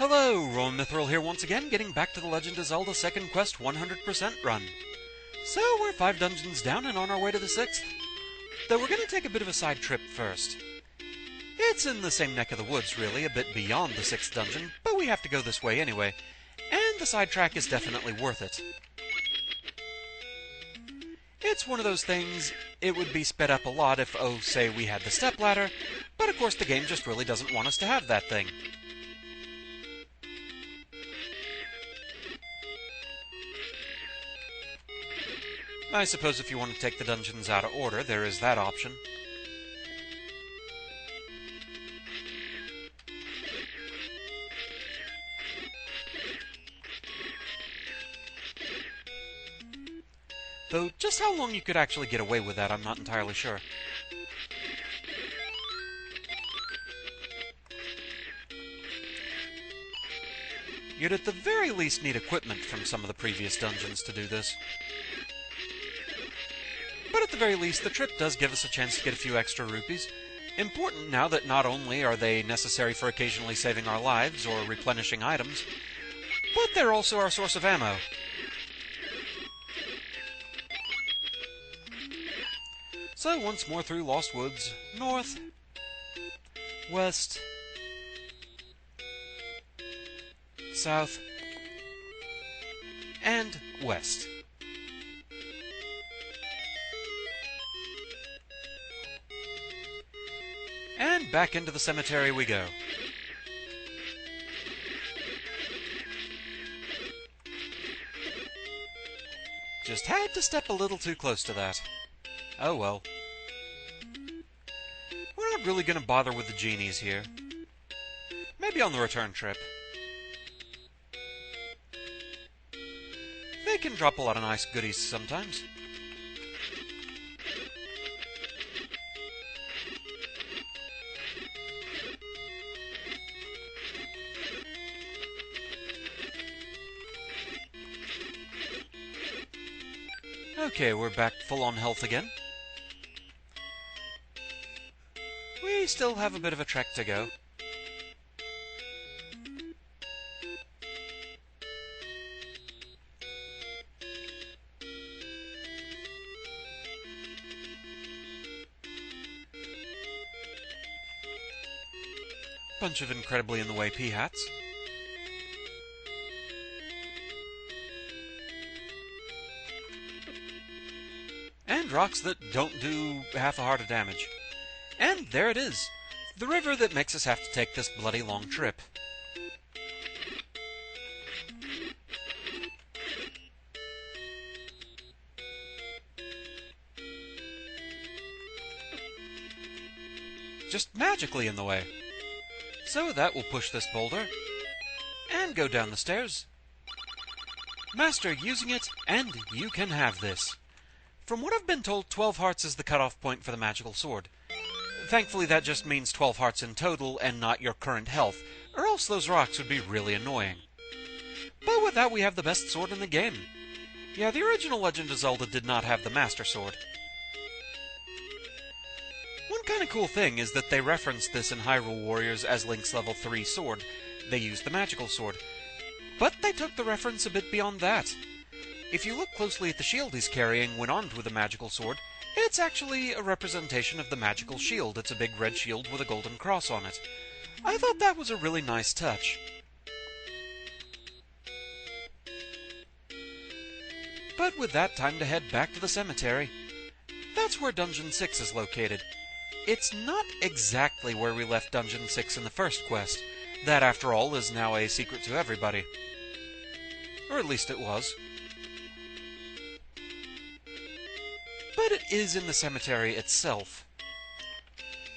Hello, Rowan Mithril here once again, getting back to the Legend of Zelda Second Quest 100% run. So, we're 5 dungeons down and on our way to the 6th. Though we're going to take a bit of a side trip first. It's in the same neck of the woods, really, a bit beyond the 6th dungeon, but we have to go this way anyway, and the sidetrack is definitely worth it. It's one of those things, it would be sped up a lot if, oh, say we had the Stepladder, but of course the game just really doesn't want us to have that thing. I suppose if you want to take the dungeons out of order, there is that option. Though, just how long you could actually get away with that, I'm not entirely sure. You'd at the very least need equipment from some of the previous dungeons to do this. But at the very least, the trip does give us a chance to get a few extra rupees. Important now that not only are they necessary for occasionally saving our lives or replenishing items, but they're also our source of ammo. So once more through Lost Woods, north, west, south, and west. And back into the cemetery we go. Just had to step a little too close to that. Oh well. We're not really going to bother with the genies here. Maybe on the return trip. They can drop a lot of nice goodies sometimes. Okay, we're back full on health again. We still have a bit of a trek to go. Bunch of incredibly in the way pea hats. And rocks that don't do half a heart of damage. And there it is, the river that makes us have to take this bloody long trip. Just magically in the way. So that will push this boulder, and go down the stairs. Master using it, and you can have this. From what I've been told, 12 hearts is the cutoff point for the magical sword. Thankfully that just means 12 hearts in total and not your current health, or else those rocks would be really annoying. But with that we have the best sword in the game. Yeah, the original Legend of Zelda did not have the Master Sword. One kind of cool thing is that they referenced this in Hyrule Warriors as Link's level 3 sword. They used the magical sword. But they took the reference a bit beyond that. If you look closely at the shield he's carrying when armed with a magical sword, it's actually a representation of the magical shield. It's a big red shield with a golden cross on it. I thought that was a really nice touch. But with that, time to head back to the cemetery. That's where Dungeon 6 is located. It's not exactly where we left Dungeon 6 in the first quest. That, after all, is now a secret to everybody. Or at least it was. But it is in the cemetery itself.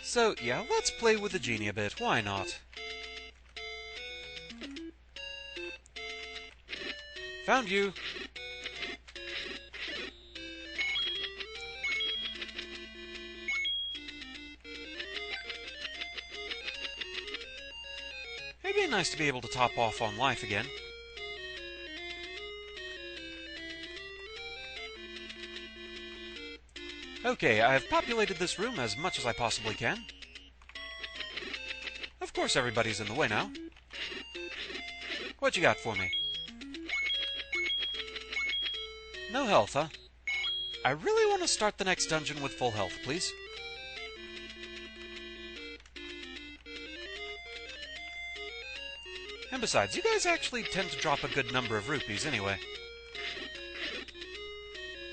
So, yeah, let's play with the genie a bit. Why not? Found you! It'd be nice to be able to top off on life again. Okay, I've populated this room as much as I possibly can. Of course everybody's in the way now. What you got for me? No health, huh? I really want to start the next dungeon with full health, please. And besides, you guys actually tend to drop a good number of rupees anyway.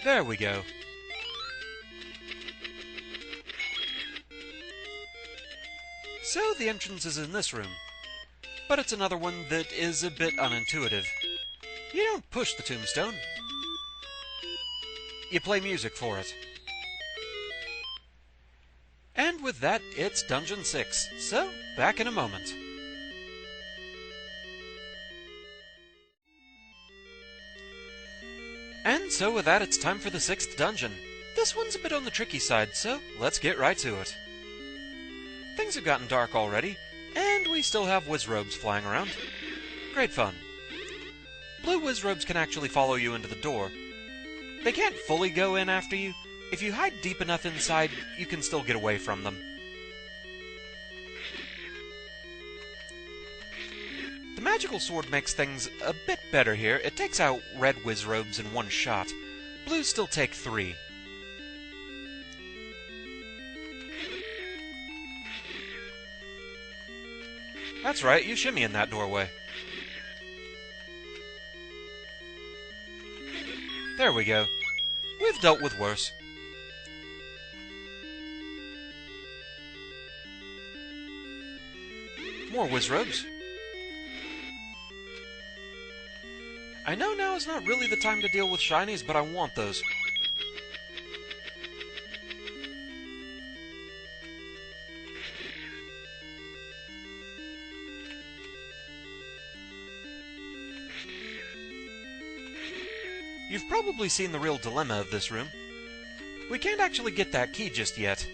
There we go. So the entrance is in this room, but it's another one that is a bit unintuitive. You don't push the tombstone. You play music for it. And with that, it's Dungeon 6, so back in a moment. And so with that, it's time for the 6th dungeon. This one's a bit on the tricky side, so let's get right to it. Things have gotten dark already, and we still have Wizzrobes flying around. Great fun. Blue Wizzrobes can actually follow you into the door. They can't fully go in after you. If you hide deep enough inside, you can still get away from them. The magical sword makes things a bit better here. It takes out red Wizzrobes in one shot. Blues still take 3. That's right, you shimmy in that doorway. There we go. We've dealt with worse. More Wizzrobes. I know now is not really the time to deal with shinies, but I want those. You've probably seen the real dilemma of this room. We can't actually get that key just yet.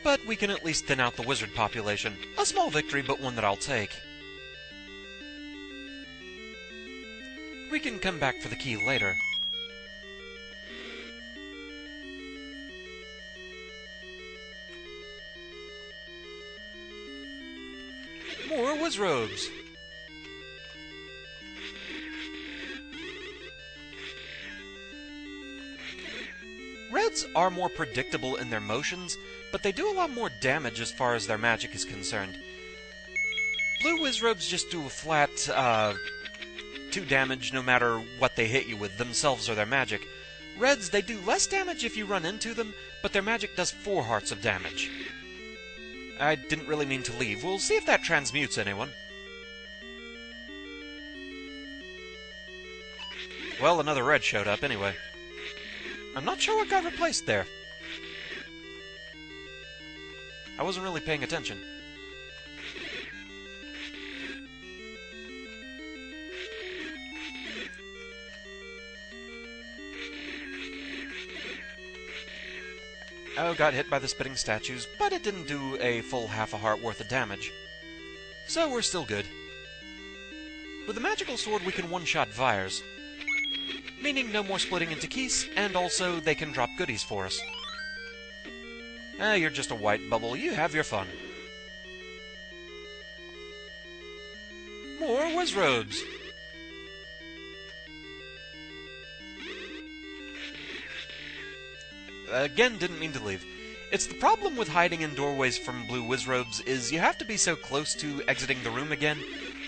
But we can at least thin out the wizard population. A small victory, but one that I'll take. We can come back for the key later. More Wizzrobes! Reds are more predictable in their motions, but they do a lot more damage as far as their magic is concerned. Blue Wizzrobes just do a flat, 2 damage no matter what they hit you with, themselves or their magic. Reds, they do less damage if you run into them, but their magic does 4 hearts of damage. I didn't really mean to leave. We'll see if that transmutes anyone. Well, another red showed up anyway. I'm not sure what got replaced there. I wasn't really paying attention. Oh, got hit by the spitting statues, but it didn't do a full half a heart worth of damage. So we're still good. With the magical sword we can one-shot Vires, meaning no more splitting into keys, and also they can drop goodies for us. Ah, you're just a white bubble. You have your fun. More Wizzrobes! Again, didn't mean to leave. It's the problem with hiding in doorways from blue Wizzrobes is you have to be so close to exiting the room again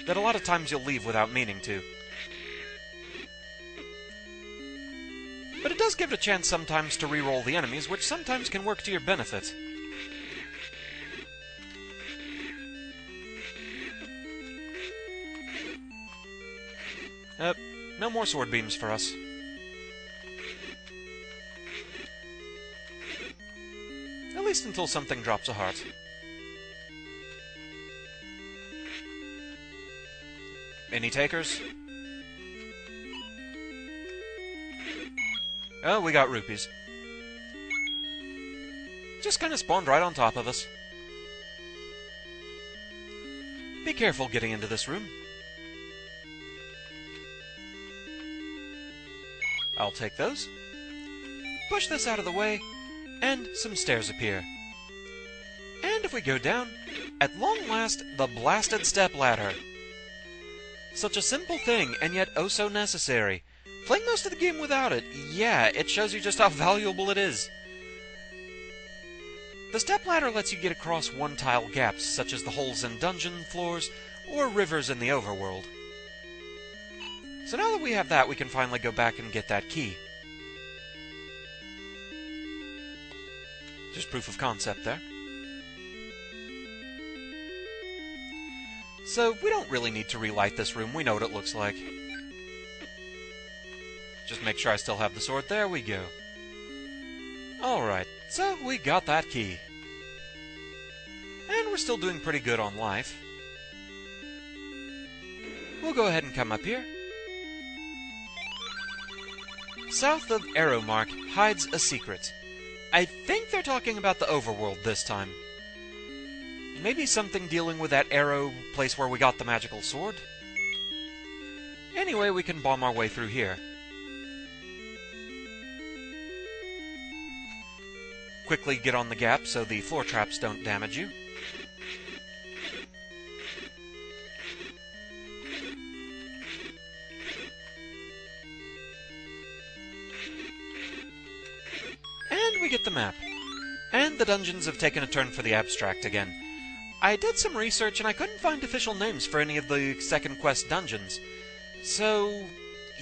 that a lot of times you'll leave without meaning to. But it does give it a chance sometimes to re-roll the enemies, which sometimes can work to your benefit. No more sword beams for us. At least until something drops a heart. Any takers? Oh, we got rupees. Just kind of spawned right on top of us. Be careful getting into this room. I'll take those. Push this out of the way, and some stairs appear. And if we go down, at long last, the blasted stepladder. Such a simple thing, and yet oh so necessary. Playing most of the game without it, yeah, it shows you just how valuable it is. The stepladder lets you get across one-tile gaps, such as the holes in dungeon floors or rivers in the overworld. So now that we have that, we can finally go back and get that key. Just proof of concept there. So, we don't really need to relight this room, we know what it looks like. Just make sure I still have the sword, there we go. Alright, so we got that key. And we're still doing pretty good on life. We'll go ahead and come up here. South of Arrow Mark hides a secret. I think they're talking about the overworld this time. Maybe something dealing with that arrow place where we got the magical sword? Anyway, we can bomb our way through here. Quickly get on the gap so the floor traps don't damage you. And we get the map. And the dungeons have taken a turn for the abstract again. I did some research and I couldn't find official names for any of the second quest dungeons. So,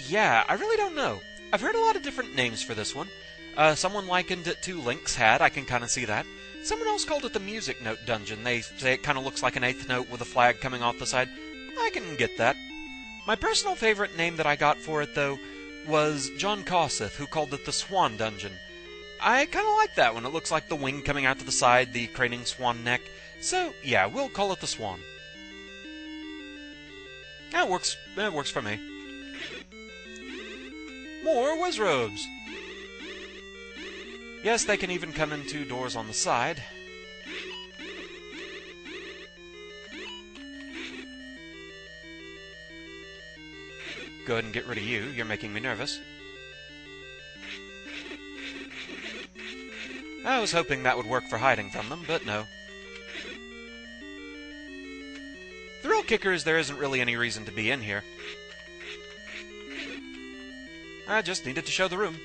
yeah, I really don't know. I've heard a lot of different names for this one. Someone likened it to Link's Hat, I can kind of see that. Someone else called it the Music Note Dungeon. They say it kind of looks like an eighth note with a flag coming off the side. I can get that. My personal favorite name that I got for it, though, was John Cosseth, who called it the Swan Dungeon. I kind of like that one. It looks like the wing coming out to the side, the craning swan neck. So, yeah, we'll call it the Swan. That works for me. More Wizzrobes! Yes, they can even come in two doors on the side. Go ahead and get rid of you. You're making me nervous. I was hoping that would work for hiding from them, but no. The real kicker is there isn't really any reason to be in here. I just needed to show the room.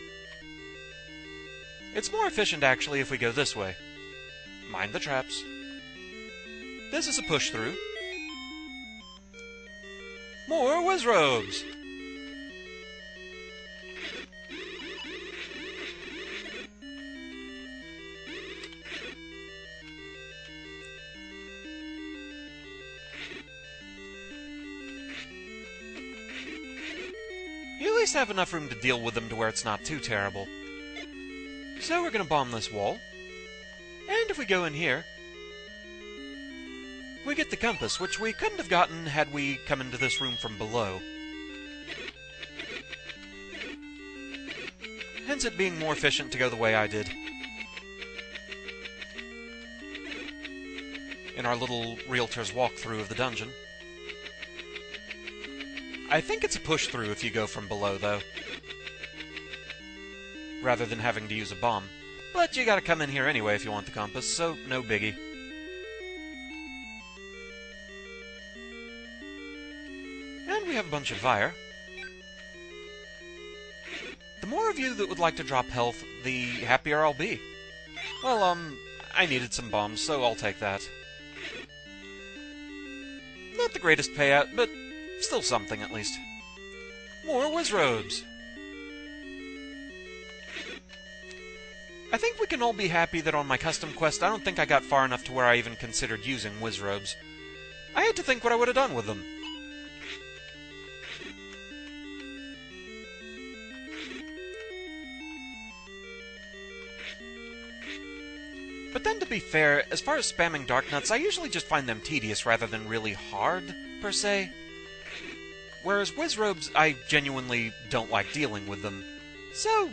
It's more efficient, actually, if we go this way. Mind the traps. This is a push-through. More Wizzrobes! You at least have enough room to deal with them to where it's not too terrible. So we're going to bomb this wall. And if we go in here, we get the compass, which we couldn't have gotten had we come into this room from below. Hence it being more efficient to go the way I did. In our little realtor's walkthrough of the dungeon. I think it's a push-through if you go from below, though. Rather than having to use a bomb. But you gotta come in here anyway if you want the compass, so no biggie. And we have a bunch of fire. The more of you that would like to drop health, the happier I'll be. Well, I needed some bombs, so I'll take that. Not the greatest payout, but still something at least. More Wizzrobes! I think we can all be happy that on my custom quest I don't think I got far enough to where I even considered using Wizzrobes. I had to think what I would have done with them. But then to be fair, as far as spamming Dark Nuts, I usually just find them tedious rather than really hard, per se. Whereas Wizzrobes, I genuinely don't like dealing with them. So,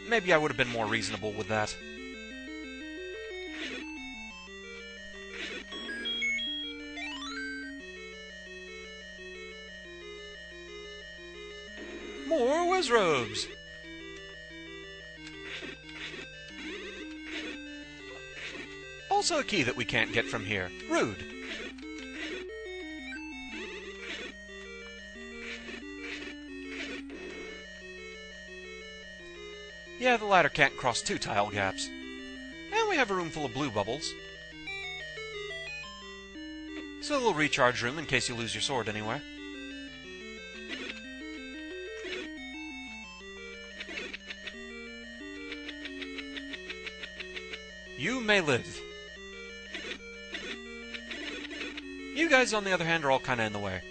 maybe I would have been more reasonable with that. More Wizzrobes! also a key that we can't get from here. Rude. Yeah, the ladder can't cross 2 tile gaps. And we have a room full of blue bubbles. So a little recharge room in case you lose your sword anywhere. You may live. You guys, on the other hand, are all kinda in the way.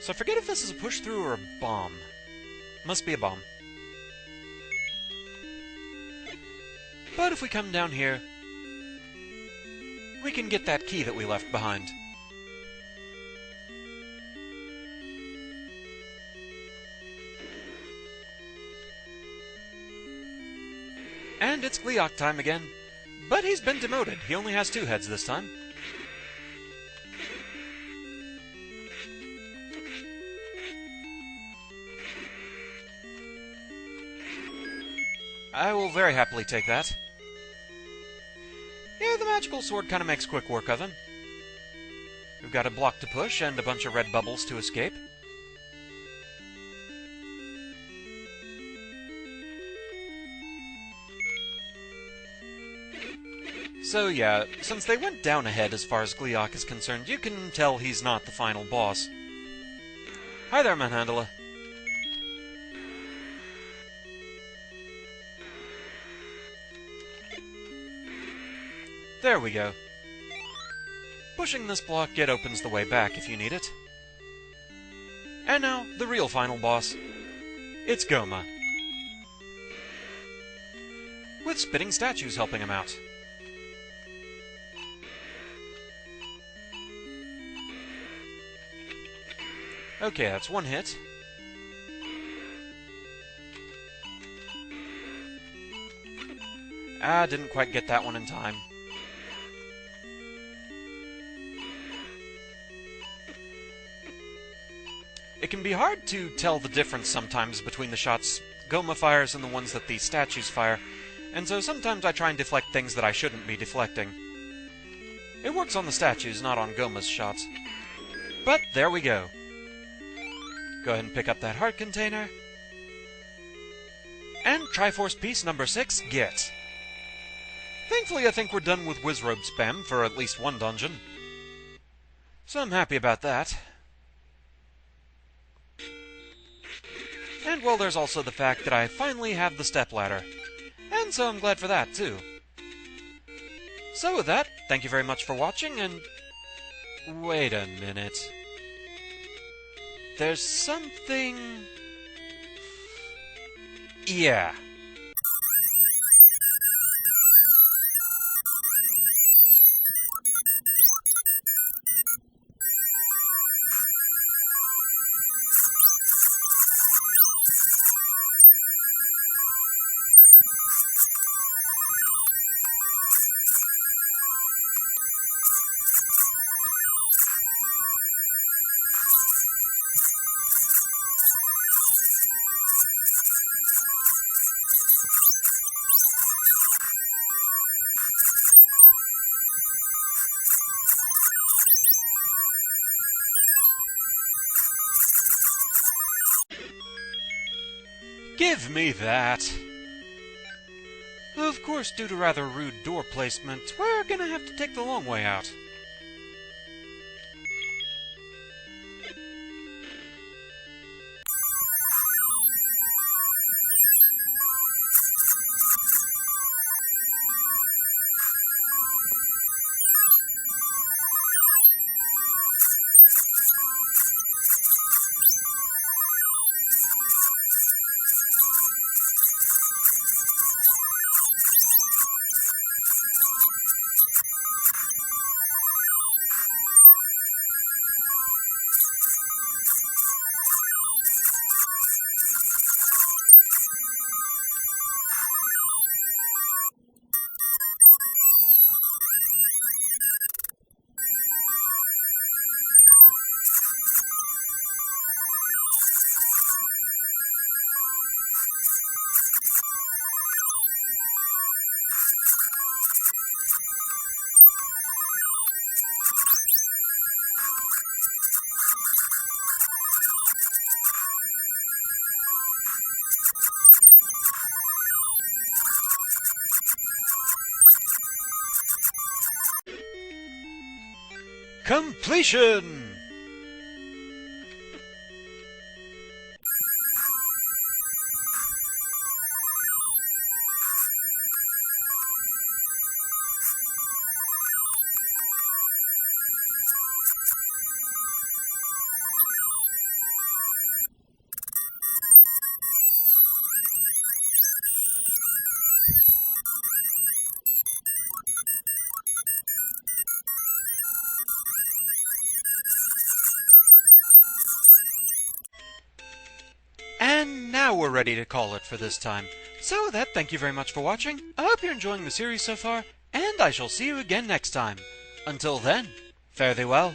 So I forget if this is a push-through or a bomb. Must be a bomb. But if we come down here, we can get that key that we left behind. And it's Gleeok time again. But he's been demoted. He only has 2 heads this time. I will very happily take that. Yeah, the magical sword kind of makes quick work of him. We've got a block to push and a bunch of red bubbles to escape. So yeah, since they went down ahead as far as Gleeok is concerned, you can tell he's not the final boss. Hi there, Manhandla. There we go. Pushing this block, it opens the way back if you need it. And now, the real final boss. It's Goma. With spitting statues helping him out. Okay, that's 1 hit. Ah, didn't quite get that one in time. It can be hard to tell the difference sometimes between the shots Goma fires and the ones that the statues fire, and so sometimes I try and deflect things that I shouldn't be deflecting. It works on the statues, not on Goma's shots. But there we go. Go ahead and pick up that heart container. And Triforce piece number 6, get. Thankfully, I think we're done with Wizzrobe spam for at least 1 dungeon. So I'm happy about that. And, well, there's also the fact that I finally have the Stepladder. And so I'm glad for that, too. So with that, thank you very much for watching, and... Wait a minute. There's something... Yeah. Give me that! Of course, due to rather rude door placement, we're gonna have to take the long way out. completion! And now we're ready to call it for this time. So with that, thank you very much for watching. I hope you're enjoying the series so far, and I shall see you again next time. Until then, fare thee well.